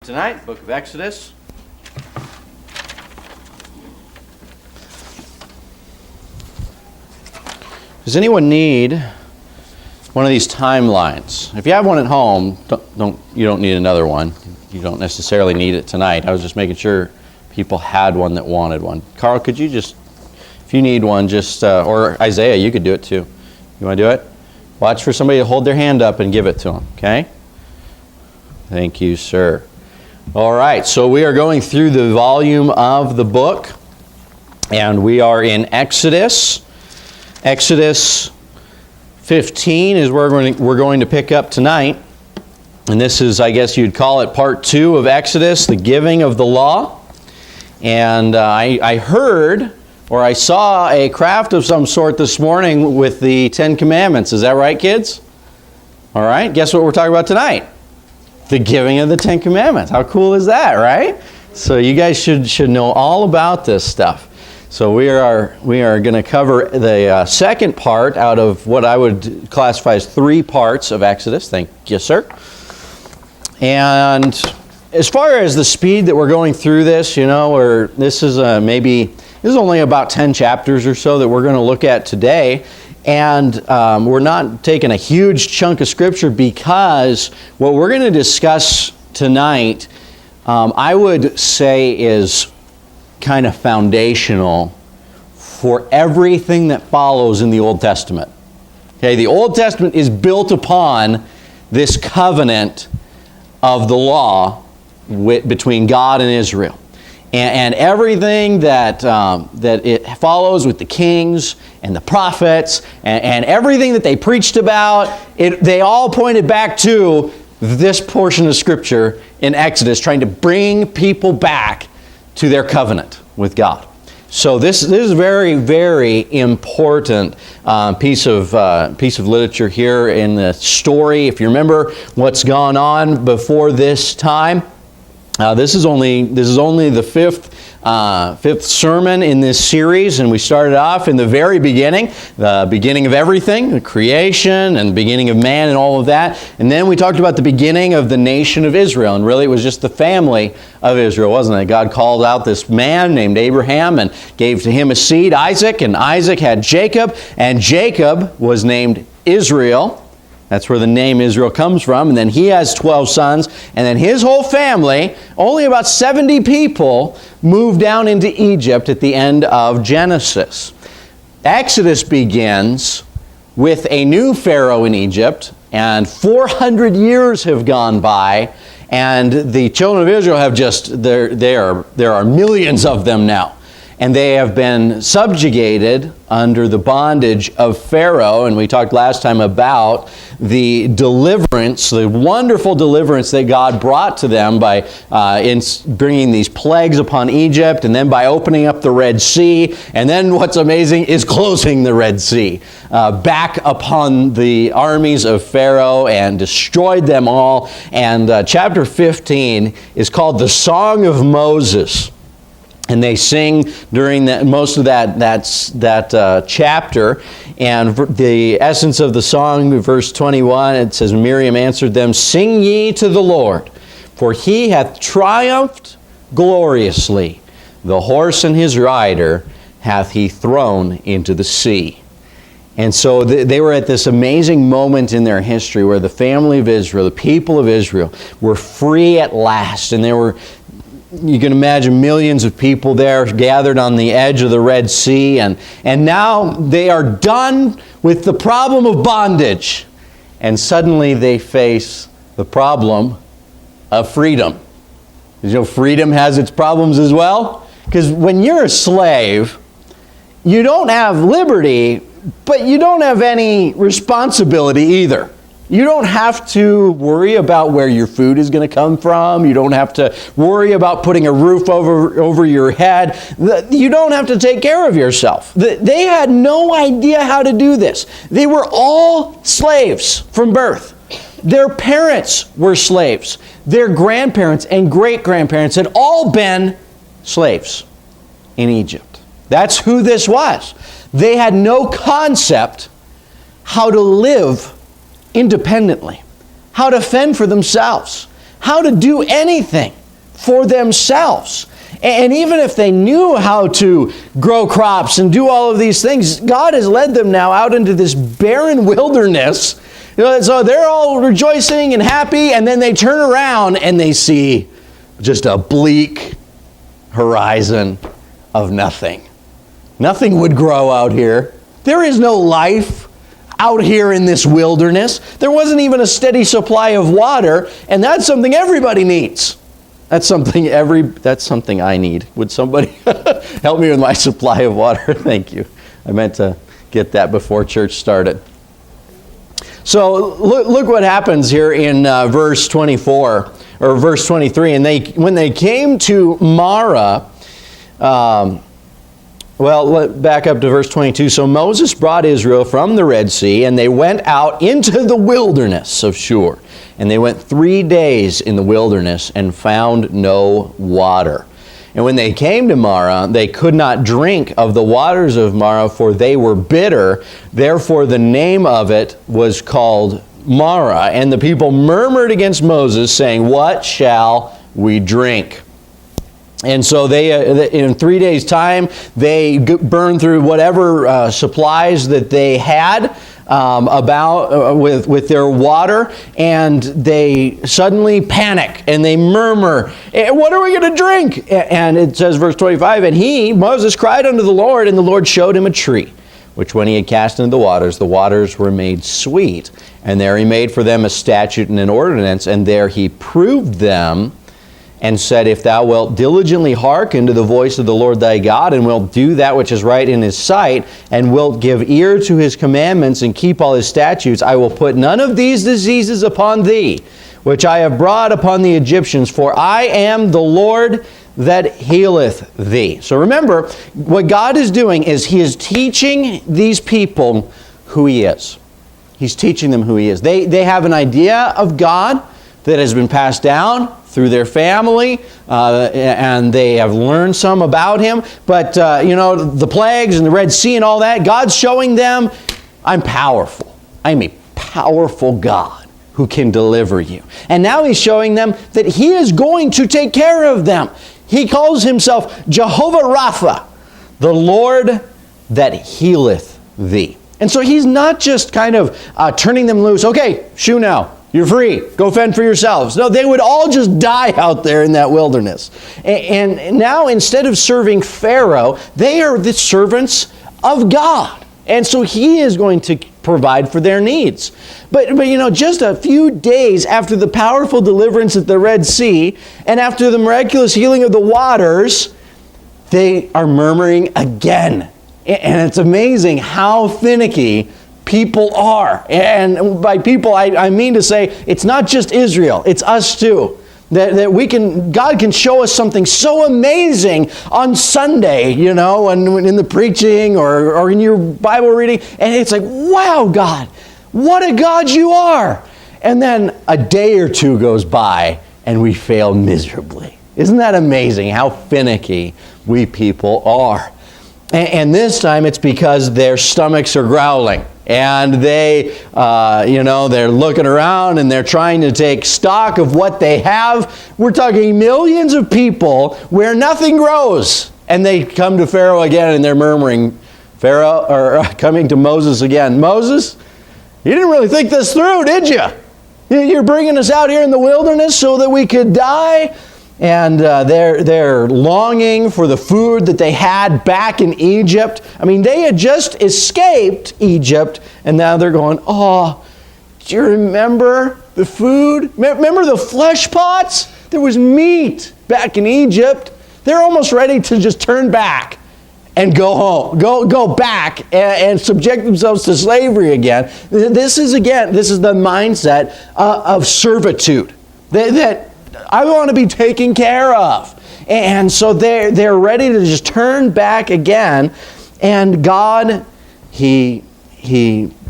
tonight, book of Exodus. Does anyone need one of these timelines? If you have one at home, you don't need another one. You don't necessarily need it tonight. I was just making sure people had one that wanted one. Carl, could you just, if you need one, just, or Isaiah, you could do it too. You want to do it? Watch for somebody to hold their hand up and give it to them, okay? Thank you, sir. All right, so we are going through the volume of the book, and we are in Exodus. Exodus 15 is where we're going to pick up tonight. And this is, I guess you'd call it part 2 of Exodus, the giving of the law. And I heard, or I saw a craft of some sort this morning with the 10 Commandments. Is that right, kids? All right, guess what we're talking about tonight? The giving of the 10 Commandments. How cool is that, right? So you guys should know all about this stuff. So we are going to cover the second part out of what I would classify as 3 parts of Exodus. Thank you, sir. And as far as the speed that we're going through this, this is only about 10 chapters or so that we're going to look at today. And we're not taking a huge chunk of Scripture because what we're going to discuss tonight, I would say, is kind of foundational for everything that follows in the Old Testament. Okay, the Old Testament is built upon this covenant of the law between God and Israel. And everything that it follows with the kings and the prophets and everything that they preached about, they all pointed back to this portion of Scripture in Exodus, trying to bring people back to their covenant with God. So this is a very, very important piece of literature here in the story. If you remember what's gone on before this time, this is only the fifth sermon in this series, and we started off in the very beginning, the beginning of everything, the creation and the beginning of man and all of that. And then we talked about the beginning of the nation of Israel, and really it was just the family of Israel, wasn't it? God called out this man named Abraham and gave to him a seed, Isaac, and Isaac had Jacob, and Jacob was named Israel. That's where the name Israel comes from. And then he has 12 sons. And then his whole family, only about 70 people, moved down into Egypt at the end of Genesis. Exodus begins with a new Pharaoh in Egypt. And 400 years have gone by. And the children of Israel have there are millions of them now. And they have been subjugated under the bondage of Pharaoh. And we talked last time about the deliverance, the wonderful deliverance that God brought to them by in bringing these plagues upon Egypt, and then by opening up the Red Sea. And then what's amazing is closing the Red Sea back upon the armies of Pharaoh and destroyed them all. And chapter 15 is called the Song of Moses. And they sing during most of that chapter. And the essence of the song, verse 21, it says, Miriam answered them, Sing ye to the Lord, for he hath triumphed gloriously. The horse and his rider hath he thrown into the sea. And so they were at this amazing moment in their history where the family of Israel, the people of Israel, were free at last. And you can imagine millions of people there gathered on the edge of the Red Sea. And now they are done with the problem of bondage. And suddenly they face the problem of freedom. Freedom has its problems as well. Because when you're a slave, you don't have liberty, but you don't have any responsibility either. You don't have to worry about where your food is going to come from. You don't have to worry about putting a roof over your head. You don't have to take care of yourself. They had no idea how to do this. They were all slaves from birth. Their parents were slaves. Their grandparents and great-grandparents had all been slaves in Egypt. That's who this was. They had no concept how to live independently, how to fend for themselves, how to do anything for themselves. And even if they knew how to grow crops and do all of these things, God has led them now out into this barren wilderness. So they're all rejoicing and happy, and then they turn around and they see just a bleak horizon of nothing. Nothing would grow out here. There is no life out here in this wilderness. There wasn't even a steady supply of water, and that's something everybody needs. That's something I need. Would somebody help me with my supply of water? Thank you. I meant to get that before church started. So look what happens here in verse 24 or verse 23. And when they came to Marah, back up to verse 22. So Moses brought Israel from the Red Sea, and they went out into the wilderness of Shur. And they went 3 days in the wilderness and found no water. And when they came to Marah, they could not drink of the waters of Marah, for they were bitter. Therefore the name of it was called Marah. And the people murmured against Moses, saying, "What shall we drink?" And so they, in 3 days' time, they burned through whatever supplies that they had with their water, and they suddenly panic and they murmur, "What are we going to drink?" And it says, verse 25, "And Moses, cried unto the Lord, and the Lord showed him a tree, which when he had cast into the waters were made sweet. And there he made for them a statute and an ordinance, and there he proved them, and said, If thou wilt diligently hearken to the voice of the Lord thy God, and wilt do that which is right in his sight, and wilt give ear to his commandments, and keep all his statutes, I will put none of these diseases upon thee, which I have brought upon the Egyptians, for I am the Lord that healeth thee." So remember, what God is doing is he is teaching these people who he is. He's teaching them who he is. They have an idea of God that has been passed down through their family, and they have learned some about him. But, the plagues and the Red Sea and all that, God's showing them, I'm powerful. I'm a powerful God who can deliver you. And now he's showing them that he is going to take care of them. He calls himself Jehovah Rapha, the Lord that healeth thee. And so he's not just kind of turning them loose. Okay, shoo now. You're free. Go fend for yourselves. No, they would all just die out there in that wilderness. And now, instead of serving Pharaoh, they are the servants of God. And so he is going to provide for their needs. But just a few days after the powerful deliverance at the Red Sea, and after the miraculous healing of the waters, they are murmuring again. And it's amazing how finicky people are. And by people, I mean to say, it's not just Israel, it's us too. That God can show us something so amazing on Sunday, and in the preaching or in your Bible reading, and it's like, wow, God, what a God you are. And then a day or two goes by and we fail miserably. Isn't that amazing how finicky we people are? And this time it's because their stomachs are growling. And they're looking around and they're trying to take stock of what they have. We're talking millions of people where nothing grows. And they come to Pharaoh again and they're murmuring, coming to Moses again. "Moses, you didn't really think this through, did you? You're bringing us out here in the wilderness so that we could die?" And they're longing for the food that they had back in Egypt. I mean, they had just escaped Egypt, and now they're going, "Oh, do you remember the food? Remember the flesh pots? There was meat back in Egypt." They're almost ready to just turn back and go home, go back and subject themselves to slavery again. This is the mindset of servitude. That I want to be taken care of. And so they're ready to just turn back again. And God, He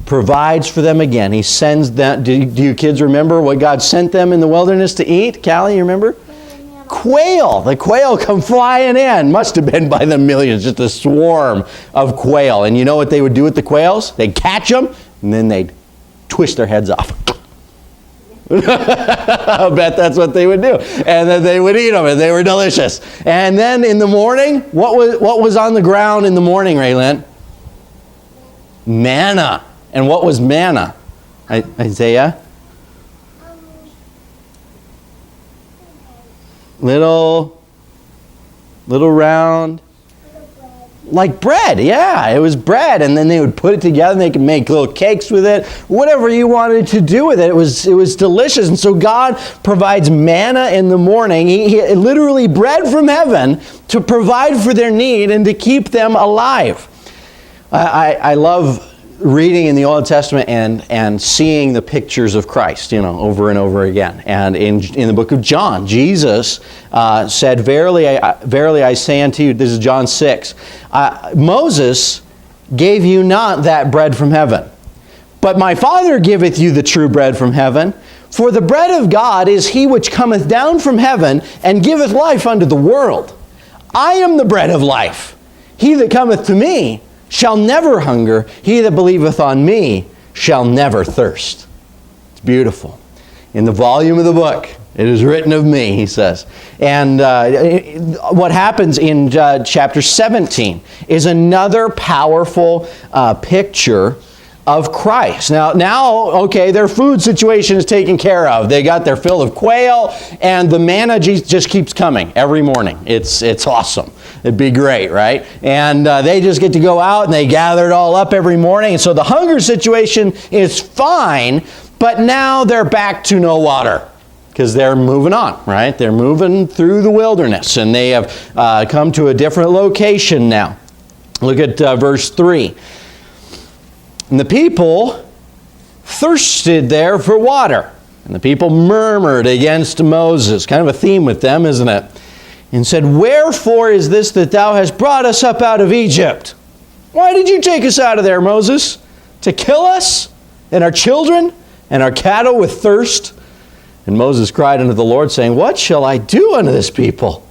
provides for them again. He sends them. Do you kids remember what God sent them in the wilderness to eat? Callie, you remember? Quail. The quail come flying in. Must have been by the millions, just a swarm of quail. And you know what they would do with the quails? They'd catch them, and then they'd twist their heads off. I bet that's what they would do. And then they would eat them, and they were delicious. And then in the morning, what was on the ground in the morning, Raylan? Manna. And what was manna? Isaiah? Little round. Like bread, yeah, it was bread, and then they would put it together, and they could make little cakes with it, whatever you wanted to do with it. It was delicious, and so God provides manna in the morning. He literally bread from heaven to provide for their need and to keep them alive. I love reading in the Old Testament and seeing the pictures of Christ, over and over again. And in the book of John, Jesus said, verily I say unto you, this is John 6, Moses gave you not that bread from heaven, but my Father giveth you the true bread from heaven. For the bread of God is he which cometh down from heaven and giveth life unto the world. I am the bread of life. He that cometh to me shall never hunger. He that believeth on me shall never thirst. It's beautiful. In the volume of the book, it is written of me, he says. And what happens in chapter 17 is another powerful picture of Christ. Now, okay, their food situation is taken care of. They got their fill of quail, and the manna just keeps coming every morning. It's awesome. It'd be great, right? And they just get to go out, and they gather it all up every morning. And so the hunger situation is fine, but now they're back to no water, because they're moving on, right? They're moving through the wilderness, and they have come to a different location now. Look at verse 3. And the people thirsted there for water. And the people murmured against Moses. Kind of a theme with them, isn't it? And said, wherefore is this that thou hast brought us up out of Egypt? Why did you take us out of there, Moses? To kill us and our children and our cattle with thirst? And Moses cried unto the Lord, saying, what shall I do unto this people?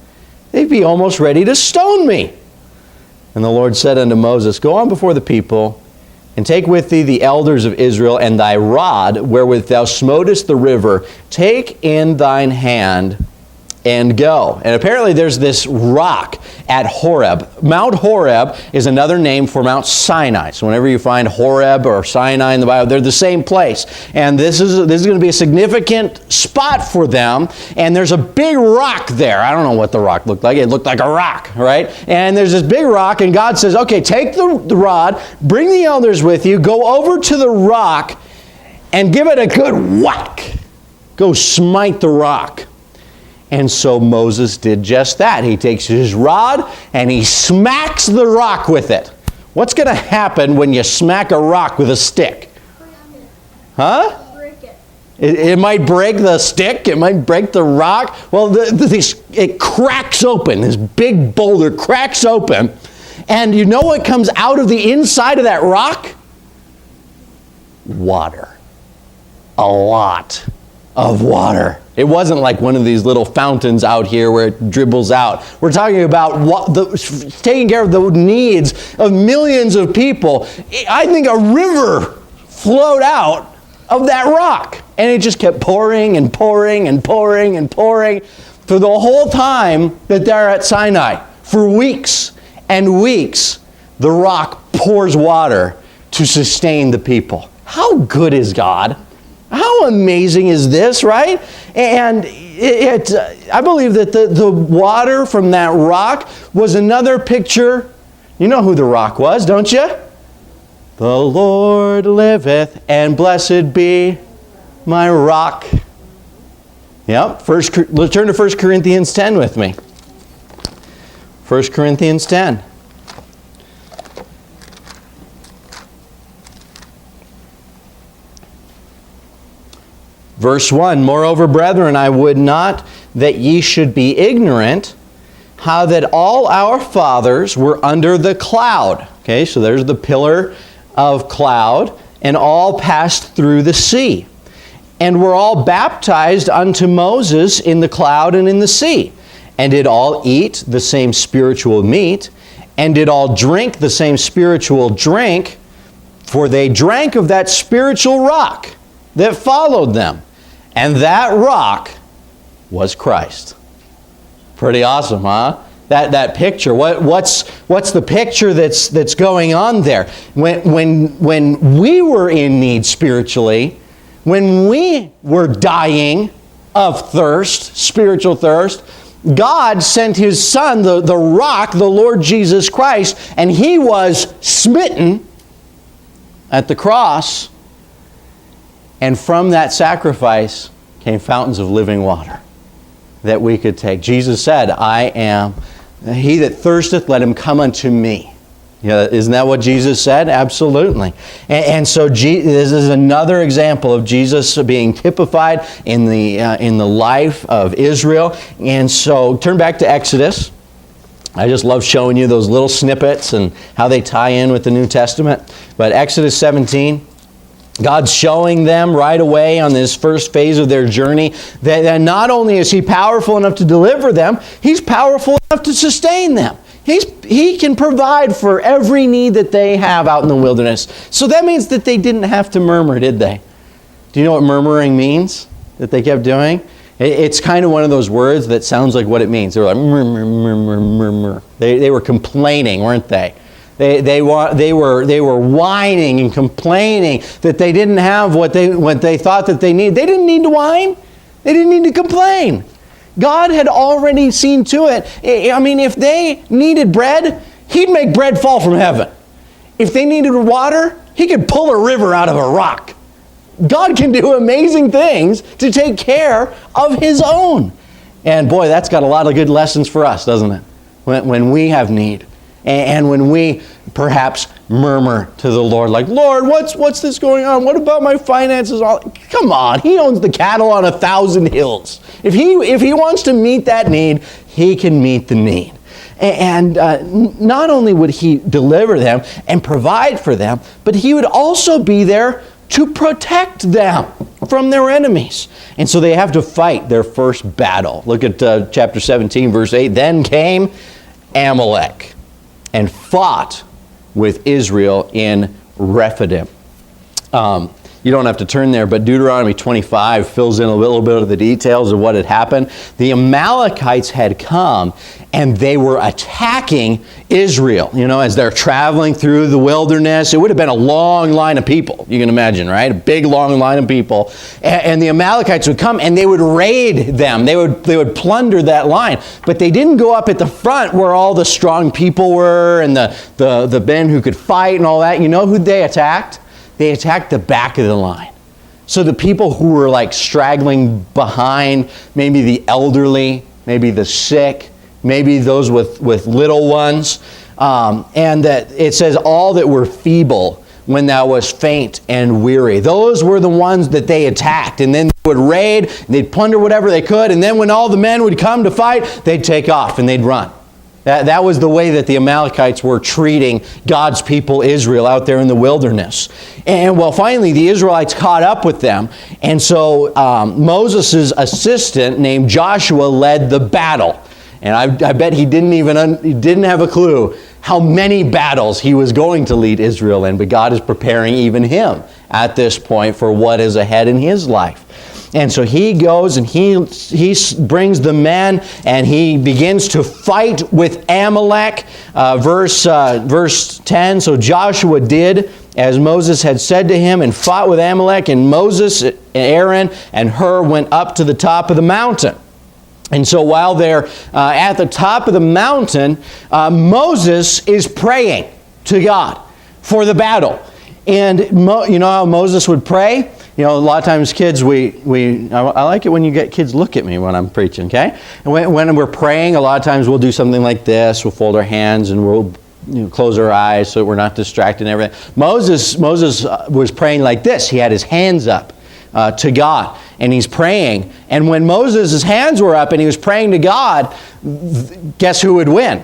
They be almost ready to stone me. And the Lord said unto Moses, go on before the people, and take with thee the elders of Israel, and thy rod, wherewith thou smotest the river, take in thine hand, and go. And apparently there's this rock at Horeb. Mount Horeb is another name for Mount Sinai. So whenever you find Horeb or Sinai in the Bible, they're the same place. And this is going to be a significant spot for them. And there's a big rock there. I don't know what the rock looked like. It looked like a rock, right? And there's this big rock, and God says, okay, take the rod, bring the elders with you, go over to the rock, and give it a good whack. Go smite the rock. And so Moses did just that. He takes his rod and he smacks the rock with it. What's going to happen when you smack a rock with a stick? Huh? Break it. It might break the stick. It might break the rock. Well, it cracks open. This big boulder cracks open. And you know what comes out of the inside of that rock? Water. A lot of water. It wasn't like one of these little fountains out here where it dribbles out. We're talking about taking care of the needs of millions of people. I think a river flowed out of that rock. And it just kept pouring and pouring and pouring and pouring for the whole time that they're at Sinai. For weeks and weeks, the rock pours water to sustain the people. How good is God? How amazing is this, right? And I believe that the water from that rock was another picture. You know who the rock was, don't you? The Lord liveth, and blessed be my rock. Yep. Let's turn to 1 Corinthians 10 with me. 1 Corinthians 10. Verse 1, moreover, brethren, I would not that ye should be ignorant how that all our fathers were under the cloud. Okay, so there's the pillar of cloud, and all passed through the sea, and were all baptized unto Moses in the cloud and in the sea, and did all eat the same spiritual meat, and did all drink the same spiritual drink, for they drank of that spiritual rock that followed them. And that rock was Christ. Pretty awesome, huh? That picture. What's the picture that's going on there? When we were in need spiritually, when we were dying of thirst, spiritual thirst, God sent His Son, the rock, the Lord Jesus Christ, and He was smitten at the cross. And from that sacrifice came fountains of living water that we could take. Jesus said, I am, he that thirsteth, let him come unto me. Isn't that what Jesus said? Absolutely. And so this is another example of Jesus being typified in the life of Israel. And so turn back to Exodus. I just love showing you those little snippets and how they tie in with the New Testament. But Exodus 17, God's showing them right away on this first phase of their journey that not only is He powerful enough to deliver them, He's powerful enough to sustain them. He can provide for every need that they have out in the wilderness. So that means that they didn't have to murmur, did they? Do you know what murmuring means that they kept doing? It's kind of one of those words that sounds like what it means. They were like, murmur, murmur, murmur. They were complaining, weren't they? They were whining and complaining that they didn't have what they thought that they needed. They didn't need to whine. They didn't need to complain. God had already seen to it. I mean, if they needed bread, He'd make bread fall from heaven. If they needed water, He could pull a river out of a rock. God can do amazing things to take care of His own. And boy, that's got a lot of good lessons for us, doesn't it? When we have need. And when we perhaps murmur to the Lord, like, Lord, what's this going on? What about my finances? Come on, He owns the cattle on 1,000 hills. If he wants to meet that need, He can meet the need. And not only would He deliver them and provide for them, but He would also be there to protect them from their enemies. And so they have to fight their first battle. Look at chapter 17, verse 8. Then came Amalek and fought with Israel in Rephidim. You don't have to turn there, but Deuteronomy 25 fills in a little bit of the details of what had happened. The Amalekites had come and they were attacking Israel. As they're traveling through the wilderness, it would have been a long line of people. You can imagine, right? A big long line of people. And the Amalekites would come and they would raid them. They would plunder that line. But they didn't go up at the front where all the strong people were and the men who could fight and all that. You know who they attacked? They attacked the back of the line. So the people who were like straggling behind, maybe the elderly, maybe the sick, maybe those with little ones. And that it says, all that were feeble when thou was faint and weary. Those were the ones that they attacked. And then they would raid, and they'd plunder whatever they could. And then when all the men would come to fight, they'd take off and they'd run. That was the way that the Amalekites were treating God's people Israel out there in the wilderness. And well, finally, the Israelites caught up with them. And so Moses' assistant named Joshua led the battle. And I bet he didn't have a clue how many battles he was going to lead Israel in. But God is preparing even him at this point for what is ahead in his life. And so he goes and he brings the men and he begins to fight with Amalek. Verse 10, so Joshua did as Moses had said to him and fought with Amalek, and Moses, Aaron, and Hur went up to the top of the mountain. And so while they're at the top of the mountain, Moses is praying to God for the battle. And you know how Moses would pray? A lot of times kids, I like it when you get kids look at me when I'm preaching, okay? And when we're praying, a lot of times we'll do something like this. We'll fold our hands and we'll close our eyes so we're not distracted and everything. Moses was praying like this. He had his hands up to God, and he's praying. And when Moses' hands were up and he was praying to God, guess who would win?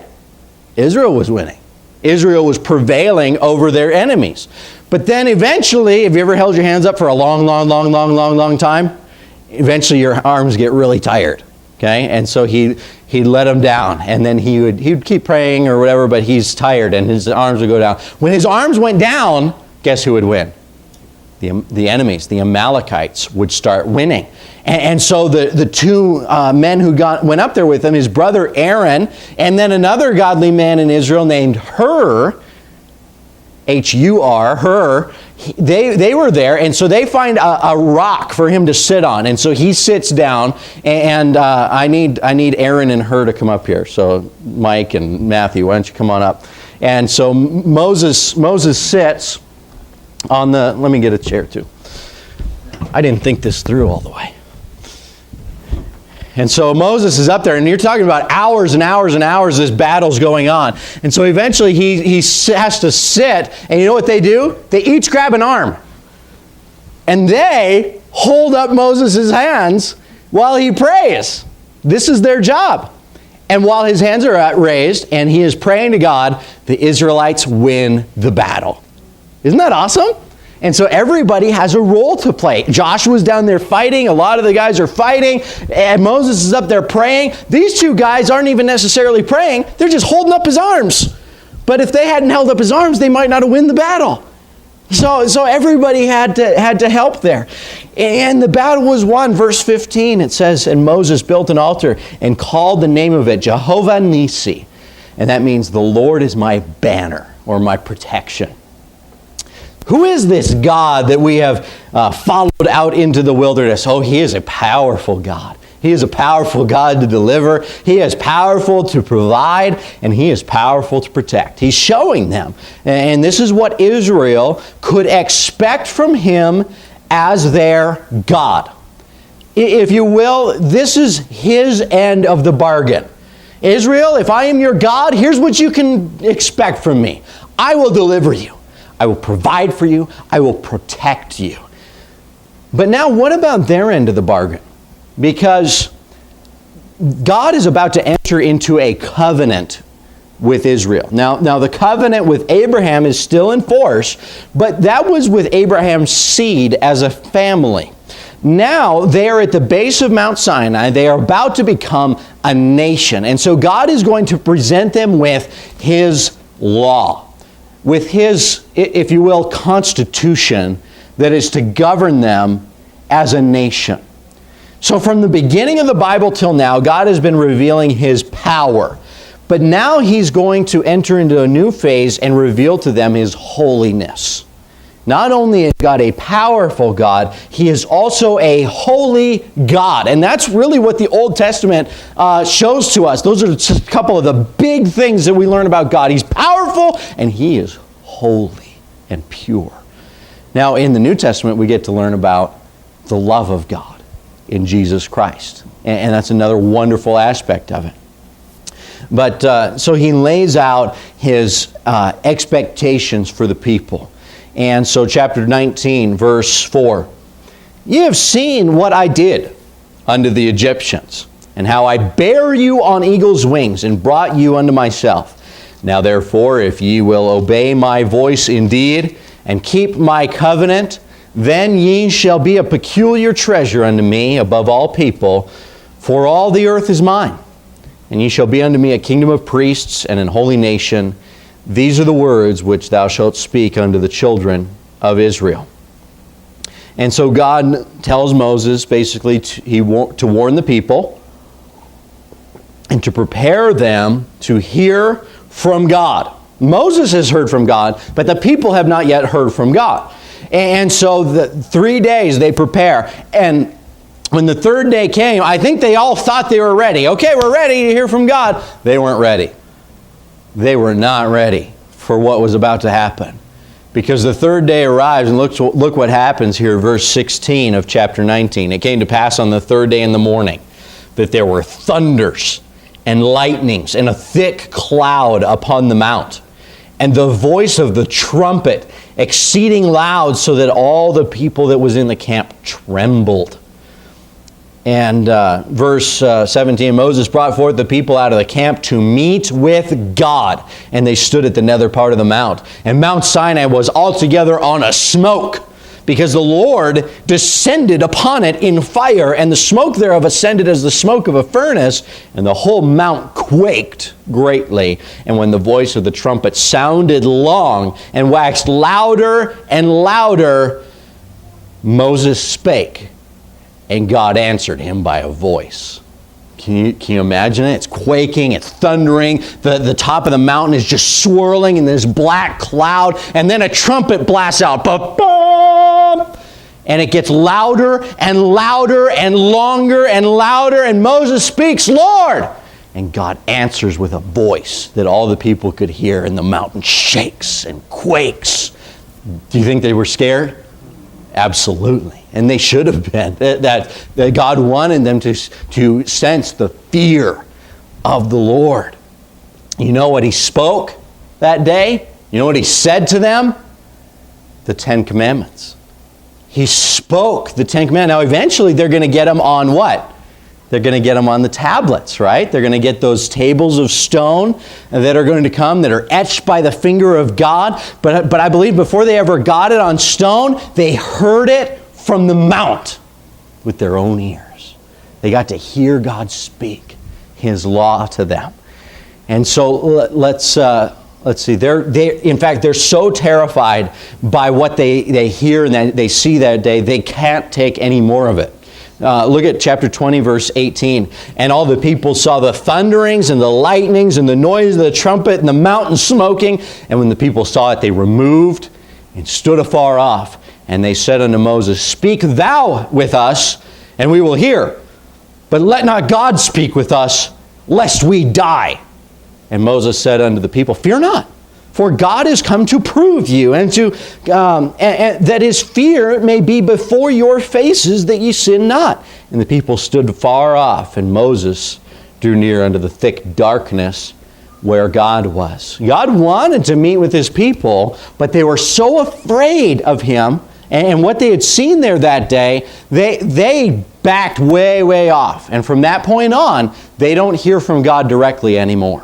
Israel was winning. Israel was prevailing over their enemies. But then eventually, have you ever held your hands up for a long time? Eventually your arms get really tired. Okay? And so he let them down. And then he would keep praying or whatever, but he's tired and his arms would go down. When his arms went down, guess who would win? The enemies, the Amalekites, would start winning. And so the two men who went up there with him, his brother Aaron, and then another godly man in Israel named Hur, H-U-R, Hur, they were there, and so they find a rock for him to sit on. And so he sits down, and I need Aaron and Hur to come up here. So Mike and Matthew, why don't you come on up? And so Moses sits on the, let me get a chair too. I didn't think this through all the way. And so Moses is up there, and you're talking about hours and hours and hours this battle's going on. And so eventually he has to sit, and you know what they do? They each grab an arm. And they hold up Moses' hands while he prays. This is their job. And while his hands are raised and he is praying to God, the Israelites win the battle. Isn't that awesome? And so everybody has a role to play. Joshua's down there fighting. A lot of the guys are fighting. And Moses is up there praying. These two guys aren't even necessarily praying. They're just holding up his arms. But if they hadn't held up his arms, they might not have won the battle. So everybody had to help there. And the battle was won. Verse 15, it says, and Moses built an altar and called the name of it Jehovah Nissi. And that means the Lord is my banner or my protection. Who is this God that we have followed out into the wilderness? Oh, He is a powerful God. He is a powerful God to deliver. He is powerful to provide, and He is powerful to protect. He's showing them. And this is what Israel could expect from Him as their God. If you will, this is His end of the bargain. Israel, if I am your God, here's what you can expect from me. I will deliver you. I will provide for you. I will protect you. But now what about their end of the bargain? Because God is about to enter into a covenant with Israel. Now the covenant with Abraham is still in force, but that was with Abraham's seed as a family. Now they are at the base of Mount Sinai. They are about to become a nation. And so God is going to present them with His law, with His, if you will, constitution that is to govern them as a nation. So from the beginning of the Bible till now, God has been revealing His power. But now He's going to enter into a new phase and reveal to them His holiness. Not only is God a powerful God, He is also a holy God. And that's really what the Old Testament shows to us. Those are just a couple of the big things that we learn about God. He's powerful and He is holy and pure. Now in the New Testament we get to learn about the love of God in Jesus Christ. And that's another wonderful aspect of it. But so He lays out His expectations for the people. And so chapter 19, verse 4. Ye have seen what I did unto the Egyptians, and how I bare you on eagle's wings, and brought you unto myself. Now therefore, if ye will obey my voice indeed, and keep my covenant, then ye shall be a peculiar treasure unto me above all people, for all the earth is mine. And ye shall be unto me a kingdom of priests and an holy nation. These are the words which thou shalt speak unto the children of Israel. And so God tells Moses basically to warn the people and to prepare them to hear from God. Moses has heard from God, but the people have not yet heard from God. And so the 3 days they prepare. And when the third day came, I think they all thought they were ready. Okay, we're ready to hear from God. They weren't ready. They were not ready for what was about to happen. Because the third day arrives, and look what happens here, verse 16 of chapter 19. It came to pass on the third day in the morning that there were thunders and lightnings and a thick cloud upon the mount, and the voice of the trumpet exceeding loud, so that all the people that was in the camp trembled. And verse 17, Moses brought forth the people out of the camp to meet with God. And they stood at the nether part of the mount. And Mount Sinai was altogether on a smoke, because the Lord descended upon it in fire, and the smoke thereof ascended as the smoke of a furnace, and the whole mount quaked greatly. And when the voice of the trumpet sounded long and waxed louder and louder, Moses spake, And God answered him by a voice. Can you imagine it? It's quaking, it's thundering, the top of the mountain is just swirling in this black cloud, and then a trumpet blasts out. Ba-bum! And it gets louder and louder and longer and louder, and Moses speaks, "Lord!" And God answers with a voice that all the people could hear, and the mountain shakes and quakes. Do you think they were scared? Absolutely. And they should have been. That God wanted them to sense the fear of the Lord. You know what he spoke that day? You know what he said to them? The Ten Commandments. He spoke the Ten Commandments. Now eventually they're going to get them on what? They're going to get them on the tablets, right? They're going to get those tables of stone that are going to come that are etched by the finger of God. But I believe before they ever got it on stone, they heard it from the mount with their own ears. They got to hear God speak His law to them. And so let's see. In fact, they're so terrified by what they hear and that they see that day, they can't take any more of it. Look at chapter 20, verse 18. And all the people saw the thunderings and the lightnings and the noise of the trumpet and the mountain smoking. And when the people saw it, they removed and stood afar off. And they said unto Moses, "Speak thou with us, and we will hear. But let not God speak with us, lest we die." And Moses said unto the people, "Fear not. For God is come to prove you, and that His fear may be before your faces, that ye sin not." And the people stood far off, and Moses drew near unto the thick darkness where God was. God wanted to meet with His people, but they were so afraid of Him, and what they had seen there that day, they backed way, way off. And from that point on, they don't hear from God directly anymore.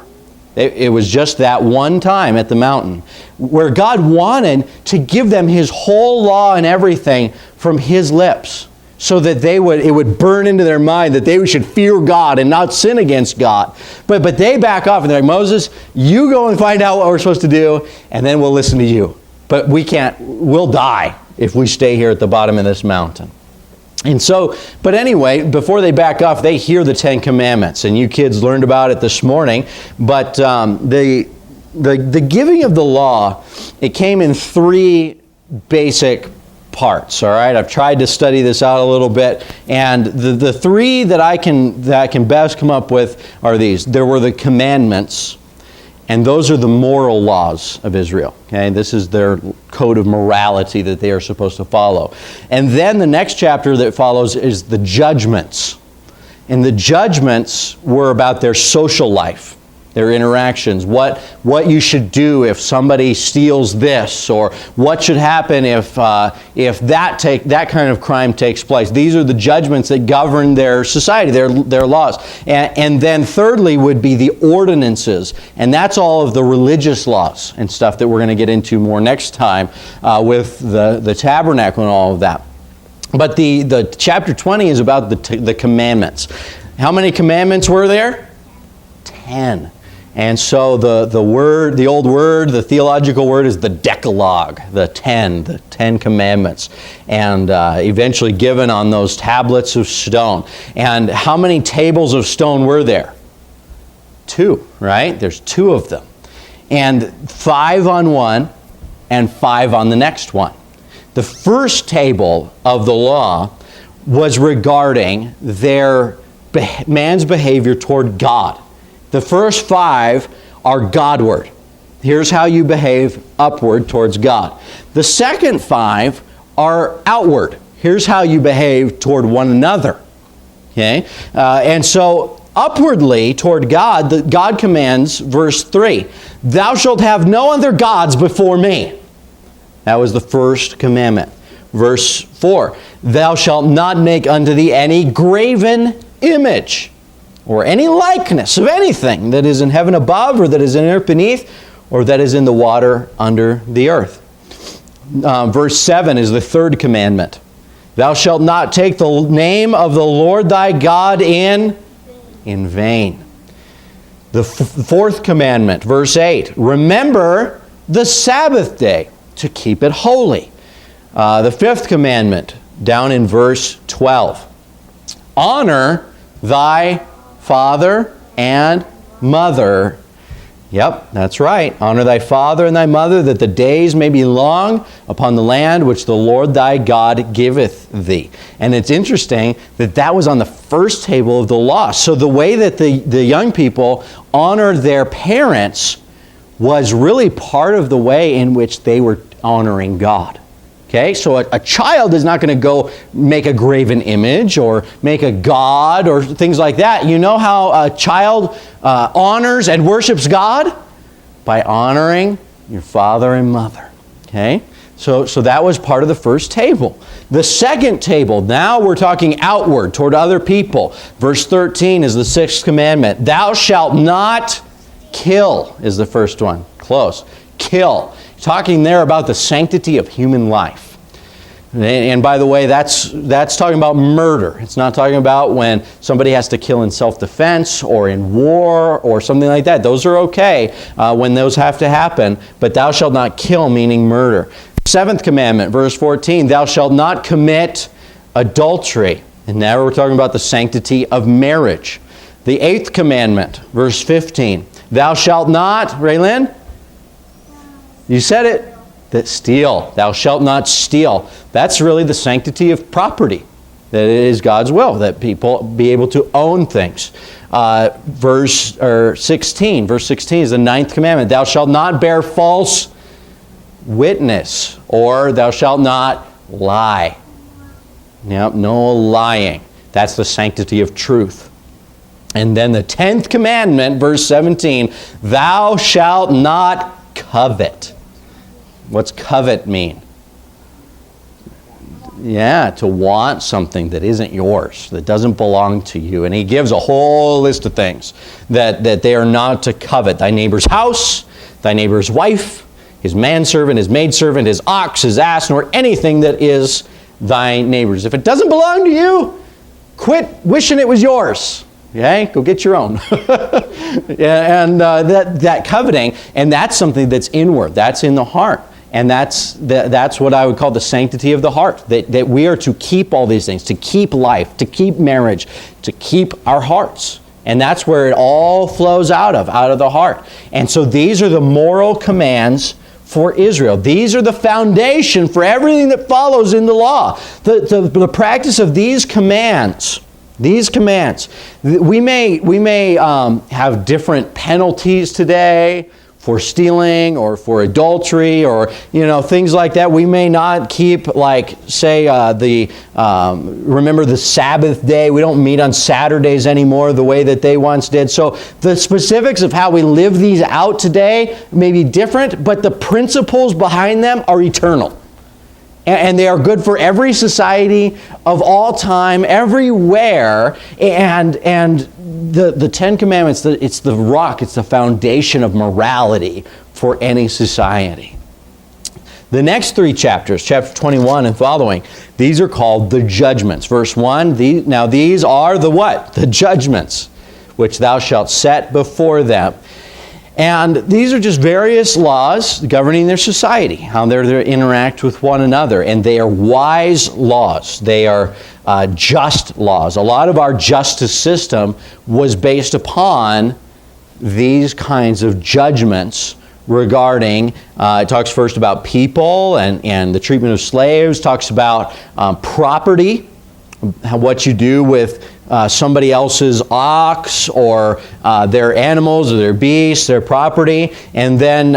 It was just that one time at the mountain where God wanted to give them His whole law and everything from His lips, so that it would burn into their mind that they should fear God and not sin against God. But they back off and they're like, "Moses, you go and find out what we're supposed to do, and then we'll listen to you. But we'll die if we stay here at the bottom of this mountain." And so, but anyway, before they back off, they hear the Ten Commandments. And you kids learned about it this morning. But the giving of the law, it came in three basic parts. All right, I've tried to study this out a little bit, and the three that I can best come up with are these. There were the commandments, and those are the moral laws of Israel. Okay, this is their code of morality that they are supposed to follow. And then the next chapter that follows is the judgments. And the judgments were about their social life, their interactions, what you should do if somebody steals this, or what should happen if that kind of crime takes place. These are the judgments that govern their society, their laws. And then thirdly would be the ordinances, and that's all of the religious laws and stuff that we're going to get into more next time with the tabernacle and all of that. But the chapter 20 is about the commandments. How many commandments were there? 10. And so the old word, the theological word is the Decalogue, the 10 commandments, and eventually given on those tablets of stone. And how many tables of stone were there? 2, right? There's 2 of them. And 5 on one and 5 on the next one. The first table of the law was regarding man's behavior toward God. The first 5 are Godward. Here's how you behave upward towards God. The second 5 are outward. Here's how you behave toward one another. Okay? And so upwardly toward God, God commands, verse 3, "Thou shalt have no other gods before me." That was the first commandment. Verse 4, "Thou shalt not make unto thee any graven image, or any likeness of anything that is in heaven above, or that is in earth beneath, or that is in the water under the earth." Verse 7 is the third commandment. "Thou shalt not take the name of the Lord thy God in vain." The fourth commandment, verse 8, "Remember the Sabbath day to keep it holy." The fifth commandment, down in verse 12. honor thy father and mother. Yep, that's right. Honor thy father and thy mother, that the days may be long upon the land which the Lord thy God giveth thee. And it's interesting that that was on the first table of the law. So the way that the young people honored their parents was really part of the way in which they were honoring God. Okay, so a child is not going to go make a graven image or make a god or things like that. You know how a child honors and worships God? By honoring your father and mother. Okay, so that was part of the first table. The second table, now we're talking outward toward other people. Verse 13 is the sixth commandment. Thou shalt not kill is the first one. Close. Kill. Talking there about the sanctity of human life. And by the way, that's talking about murder. It's not talking about when somebody has to kill in self-defense or in war or something like that. Those are okay when those have to happen. But thou shalt not kill, meaning murder. Seventh commandment, verse 14, thou shalt not commit adultery. And now we're talking about the sanctity of marriage. The eighth commandment, verse 15, thou shalt not, Raylyn? You said it. That steal. Thou shalt not steal. That's really the sanctity of property. That it is God's will that people be able to own things. Verse 16 is the ninth commandment. Thou shalt not bear false witness, or thou shalt not lie. Yep, no lying. That's the sanctity of truth. And then the 10th commandment, verse 17, thou shalt not covet. What's covet mean? Yeah, to want something that isn't yours, that doesn't belong to you. And he gives a whole list of things that they are not to covet. Thy neighbor's house, thy neighbor's wife, his manservant, his maidservant, his ox, his ass, nor anything that is thy neighbor's. If it doesn't belong to you, quit wishing it was yours. Okay, go get your own. And that coveting, and that's something that's inward. That's in the heart. And that's what I would call the sanctity of the heart. That we are to keep all these things, to keep life, to keep marriage, to keep our hearts. And that's where it all flows out of the heart. And so these are the moral commands for Israel. These are the foundation for everything that follows in the law. The practice of these commands. We may have different penalties today for stealing or for adultery or things like that. We may not keep, like, say, remember the Sabbath day. We don't meet on Saturdays anymore the way that they once did. So the specifics of how we live these out today may be different, but the principles behind them are eternal. And they are good for every society of all time, everywhere. And the Ten Commandments, it's the rock, it's the foundation of morality for any society. The next three chapters, chapter 21 and following, these are called the judgments. Verse 1, these are the what? The judgments, which thou shalt set before them. And these are just various laws governing their society, how they're to interact with one another. And they are wise laws. They are just laws. A lot of our justice system was based upon these kinds of judgments regarding, it talks first about people and the treatment of slaves, talks about property, what you do with somebody else's ox or their animals or their beasts, their property. And then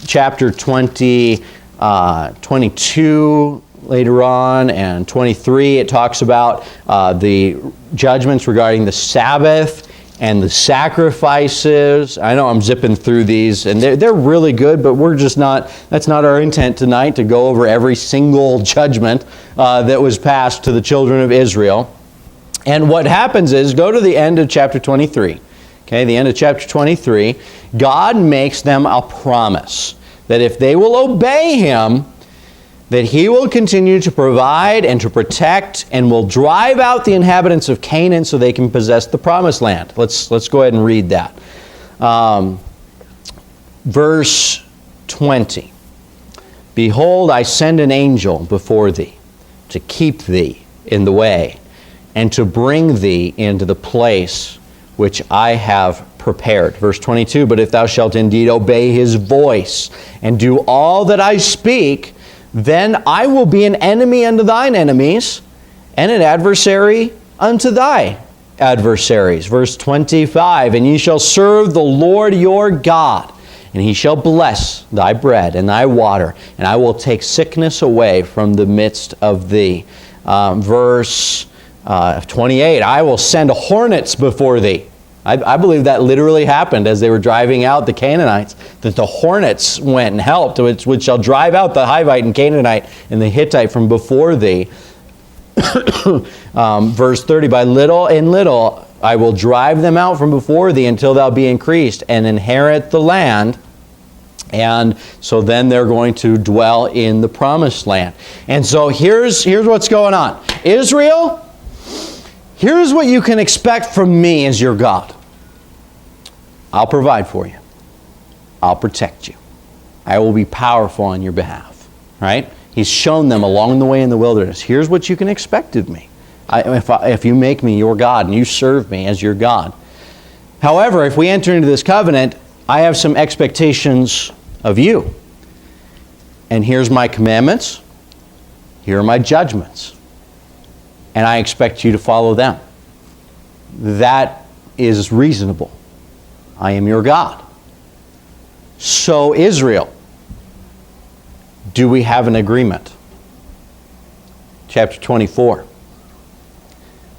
chapter 22 later on and 23, it talks about the judgments regarding the Sabbath and the sacrifices. I know I'm zipping through these, and they're really good, but that's not our intent tonight, to go over every single judgment that was passed to the children of Israel. And what happens is, go to the end of chapter 23. Okay, the end of chapter 23, God makes them a promise that if they will obey Him, that He will continue to provide and to protect and will drive out the inhabitants of Canaan so they can possess the promised land. Let's go ahead and read that. Verse 20. Behold, I send an angel before thee to keep thee in the way, and to bring thee into the place which I have prepared. Verse 22, but if thou shalt indeed obey his voice and do all that I speak, then I will be an enemy unto thine enemies and an adversary unto thy adversaries. Verse 25, and ye shall serve the Lord your God, and he shall bless thy bread and thy water, and I will take sickness away from the midst of thee. Verse 28, I will send hornets before thee. I believe that literally happened as they were driving out the Canaanites, that the hornets went and helped, which shall drive out the Hivite and Canaanite and the Hittite from before thee. Verse 30, by little and little I will drive them out from before thee until thou be increased and inherit the land. And so then they're going to dwell in the promised land. And so here's what's going on. Israel, here's what you can expect from me as your God. I'll provide for you. I'll protect you. I will be powerful on your behalf. Right? He's shown them along the way in the wilderness. Here's what you can expect of me. If you make me your God and you serve me as your God. However, if we enter into this covenant, I have some expectations of you. And here's my commandments. Here are my judgments. And I expect you to follow them. That is reasonable. I am your God. So Israel, do we have an agreement? Chapter 24.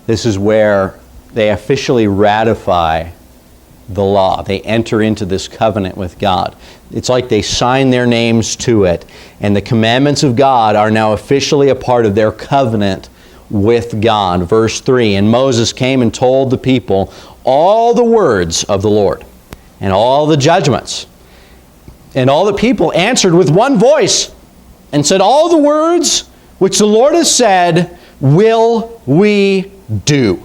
This is where they officially ratify the law. They enter into this covenant with God. It's like they sign their names to it. And the commandments of God are now officially a part of their covenant with God. Verse 3, and Moses came and told the people all the words of the Lord and all the judgments. And all the people answered with one voice and said, all the words which the Lord has said will we do.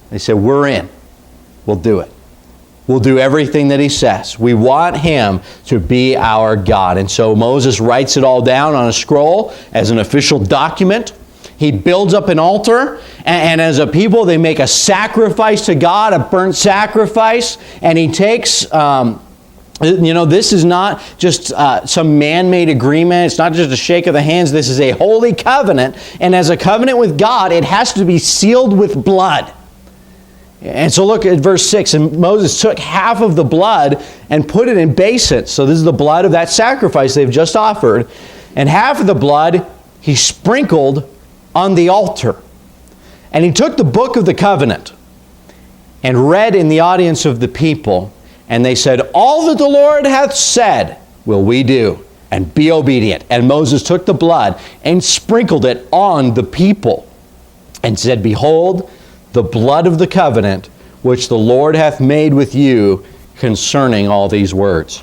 They said, we're in. We'll do it. We'll do everything that he says. We want him to be our God. And so Moses writes it all down on a scroll as an official document. He builds up an altar, and as a people, they make a sacrifice to God, a burnt sacrifice, and he takes... this is not just some man-made agreement. It's not just a shake of the hands. This is a holy covenant. And as a covenant with God, it has to be sealed with blood. And so look at verse 6. And Moses took half of the blood and put it in basins. So this is the blood of that sacrifice they've just offered. And half of the blood he sprinkled on the altar. And he took the book of the covenant and read in the audience of the people. And they said, all that the Lord hath said will we do, and be obedient. And Moses took the blood and sprinkled it on the people, and said, behold, the blood of the covenant which the Lord hath made with you concerning all these words.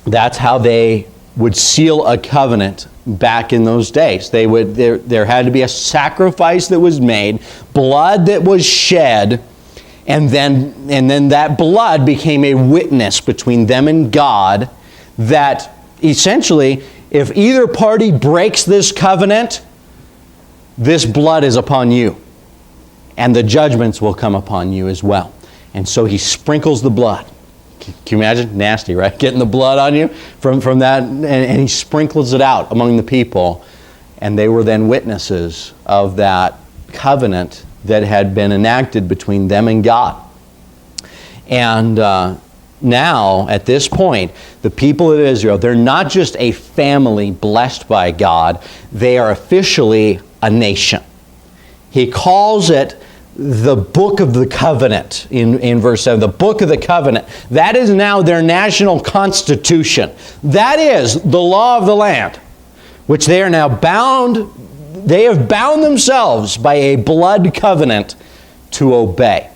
That's how they would seal a covenant back in those days. There had to be a sacrifice that was made, blood that was shed, and then that blood became a witness between them and God that essentially, if either party breaks this covenant, this blood is upon you. And the judgments will come upon you as well. And so he sprinkles the blood. Can you imagine? Nasty, right? Getting the blood on you from that. And he sprinkles it out among the people. And they were then witnesses of that covenant that had been enacted between them and God. And now, at this point, the people of Israel, they're not just a family blessed by God, they are officially a nation. He calls it the book of the covenant in verse 7, the book of the covenant. That is now their national constitution. That is the law of the land, which they are now bound. They have bound themselves by a blood covenant to obey.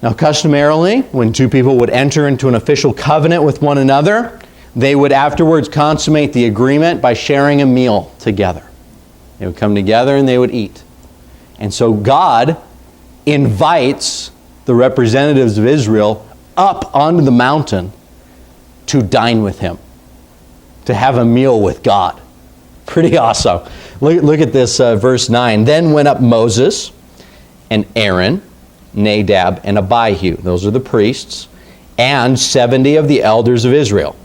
Now, customarily, when two people would enter into an official covenant with one another, they would afterwards consummate the agreement by sharing a meal together. They would come together and they would eat. And so God invites the representatives of Israel up onto the mountain to dine with him, to have a meal with God. Pretty awesome. Look at this, verse 9. Then went up Moses and Aaron, Nadab and Abihu. Those are the priests. And 70 of the elders of Israel.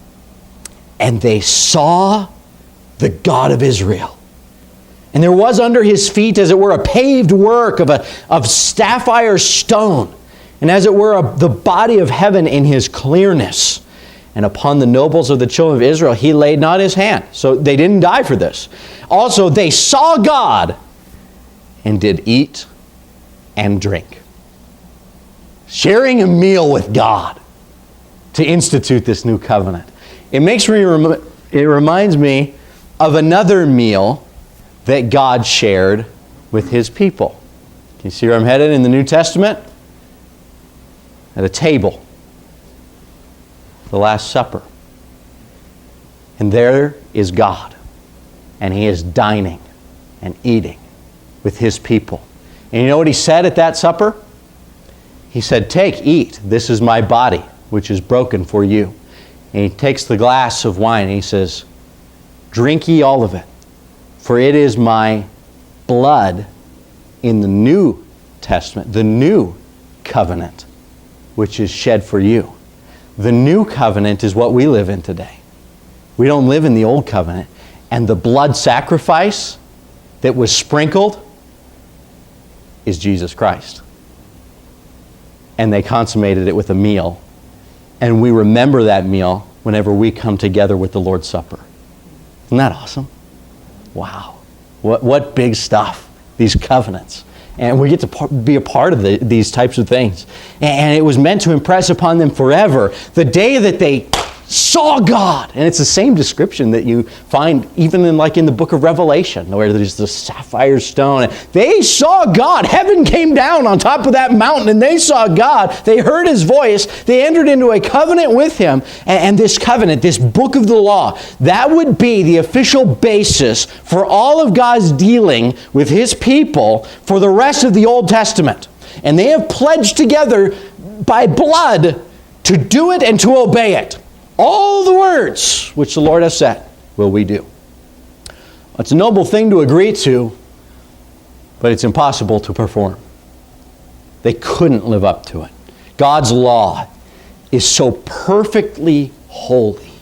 And they saw the God of Israel. And there was under his feet, as it were, a paved work of sapphire stone. And as it were, the body of heaven in his clearness. And upon the nobles of the children of Israel, he laid not his hand. So they didn't die for this. Also, they saw God and did eat and drink. Sharing a meal with God to institute this new covenant. It reminds me of another meal that God shared with his people. Can you see where I'm headed in the New Testament? At a table. The Last Supper. And there is God. And he is dining and eating with his people. And you know what he said at that supper? He said, "Take, eat. This is my body, which is broken for you." And he takes the glass of wine and he says, "Drink ye all of it, for it is my blood in the New Testament, the new covenant, which is shed for you." The new covenant is what we live in today. We don't live in the old covenant. And the blood sacrifice that was sprinkled is Jesus Christ. And they consummated it with a meal. And we remember that meal whenever we come together with the Lord's Supper. Isn't that awesome? Wow. What big stuff, these covenants. And we get to be a part of these types of things. And it was meant to impress upon them forever the day that they saw God. And it's the same description that you find even in the book of Revelation, where there's the sapphire stone. They saw God. Heaven came down on top of that mountain and they saw God. They heard his voice. They entered into a covenant with him. And this covenant, this book of the law, that would be the official basis for all of God's dealing with his people for the rest of the Old Testament. And they have pledged together by blood to do it and to obey it. All the words which the Lord has said will we do. It's a noble thing to agree to, but it's impossible to perform. They couldn't live up to it. God's law is so perfectly holy,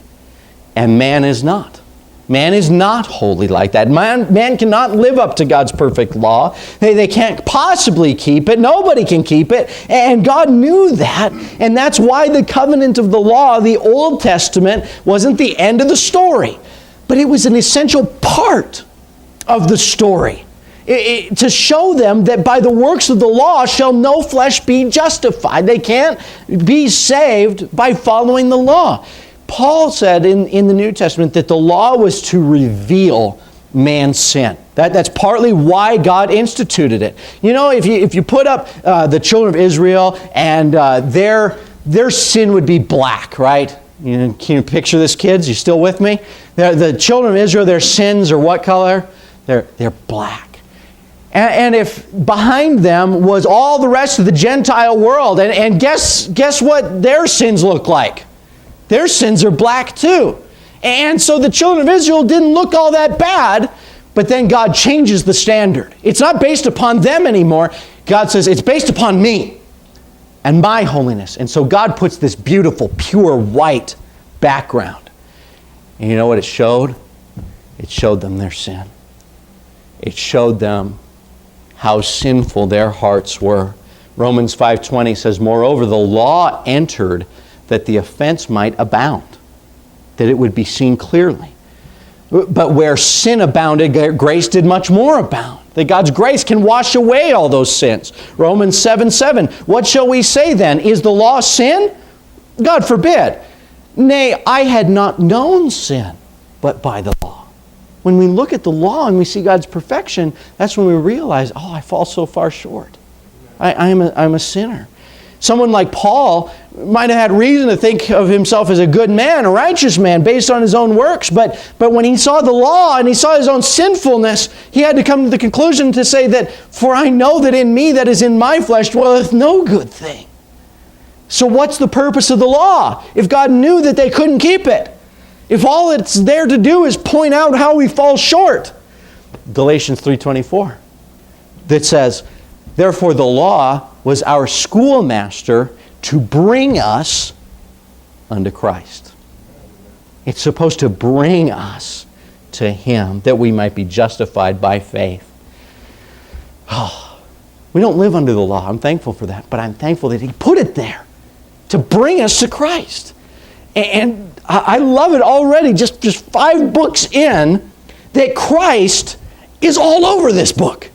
and man is not. Man is not holy like that. Man cannot live up to God's perfect law. They can't possibly keep it. Nobody can keep it. And God knew that. And that's why the covenant of the law, the Old Testament, wasn't the end of the story. But it was an essential part of the story. To show them that by the works of the law shall no flesh be justified. They can't be saved by following the law. Paul said in the New Testament that the law was to reveal man's sin. That's partly why God instituted it. You know, if you put up the children of Israel and their sin would be black, right? Can you picture this, kids? You still with me? The children of Israel, their sins are what color? They're black. And if behind them was all the rest of the Gentile world, and guess what their sins look like? Their sins are black too. And so the children of Israel didn't look all that bad, but then God changes the standard. It's not based upon them anymore. God says, it's based upon me and my holiness. And so God puts this beautiful, pure white background. And you know what it showed? It showed them their sin. It showed them how sinful their hearts were. Romans 5:20 says, "Moreover, the law entered that the offense might abound, that it would be seen clearly. But where sin abounded, grace did much more abound." That God's grace can wash away all those sins. Romans 7:7, "What shall we say then? Is the law sin? God forbid. Nay, I had not known sin, but by the law." When we look at the law and we see God's perfection, that's when we realize, oh, I fall so far short. I'm a sinner. Someone like Paul might have had reason to think of himself as a good man, a righteous man, based on his own works. But when he saw the law and he saw his own sinfulness, he had to come to the conclusion to say that, "For I know that in me, that is in my flesh, dwelleth no good thing." So what's the purpose of the law if God knew that they couldn't keep it? If all it's there to do is point out how we fall short. Galatians 3:24 that says, therefore the law was our schoolmaster to bring us unto Christ. It's supposed to bring us to Him that we might be justified by faith. Oh, we don't live under the law. I'm thankful for that. But I'm thankful that He put it there to bring us to Christ. And I love it already, just 5 books in, that Christ is all over this book.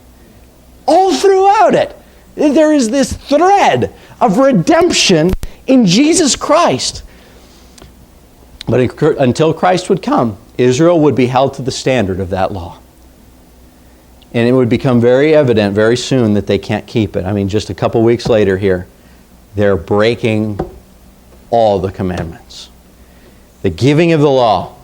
All throughout it. There is this thread of redemption in Jesus Christ. But until Christ would come, Israel would be held to the standard of that law. And it would become very evident very soon that they can't keep it. I mean, just a couple weeks later here, they're breaking all the commandments. The giving of the law.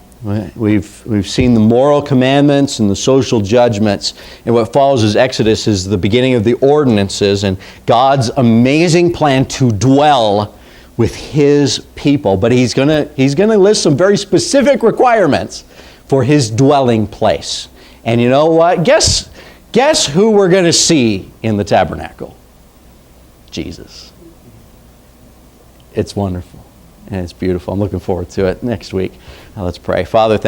We've seen the moral commandments and the social judgments. And what follows is Exodus is the beginning of the ordinances and God's amazing plan to dwell with His people. But He's going to list some very specific requirements for His dwelling place. And you know what? Guess who we're going to see in the tabernacle? Jesus. It's wonderful and it's beautiful. I'm looking forward to it next week. Now let's pray. Father, thank you.